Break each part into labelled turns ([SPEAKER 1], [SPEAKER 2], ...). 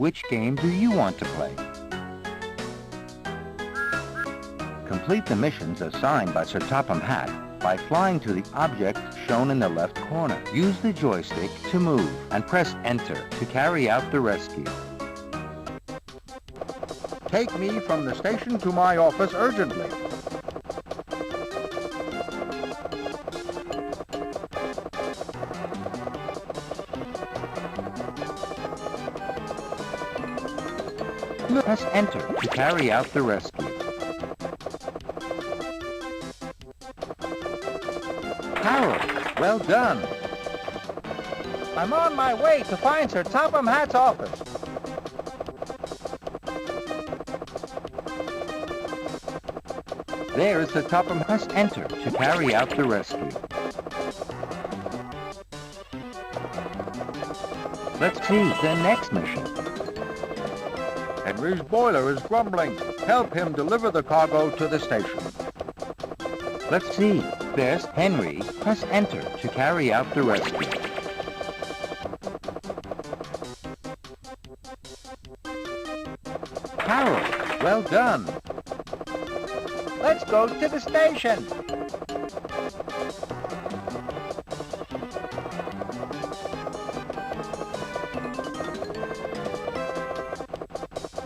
[SPEAKER 1] Which game do you want to play? Complete the missions assigned by Sir Topham Hatt by flying to the object shown in the left corner. Use the joystick to move and press Enter to carry out the rescue.
[SPEAKER 2] Take me from the station to my office urgently.
[SPEAKER 1] Press Enter to carry out the rescue.
[SPEAKER 2] Harold, well done. I'm on my way to find Sir Topham Hatt's office.
[SPEAKER 1] There is Sir Topham. Press Enter to carry out the rescue. Let's see the next mission.
[SPEAKER 2] Henry's boiler is grumbling. Help him deliver the cargo to the station.
[SPEAKER 1] Let's see. There's Henry. Press Enter to carry out the rescue.
[SPEAKER 2] Harold, well done. Let's go to the station.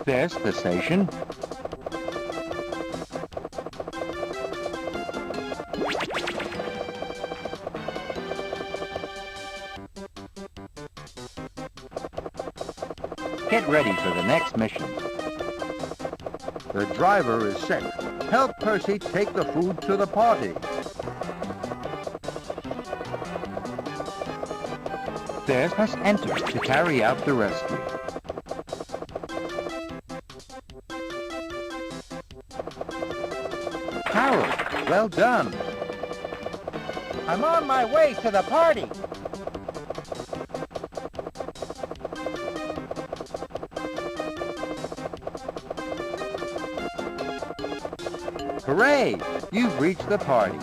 [SPEAKER 1] There's the station. Get ready for the next mission.
[SPEAKER 2] The driver is sick. Help Percy take the food to the party.
[SPEAKER 1] There's press Enter to carry out the rescue.
[SPEAKER 2] Harold, well done. I'm on my way to the party.
[SPEAKER 1] Hooray! You've reached the party.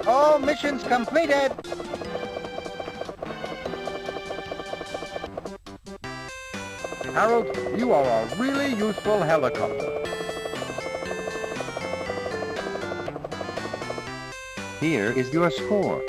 [SPEAKER 2] All missions completed. Harold, you are a really useful helicopter.
[SPEAKER 1] Here is your score.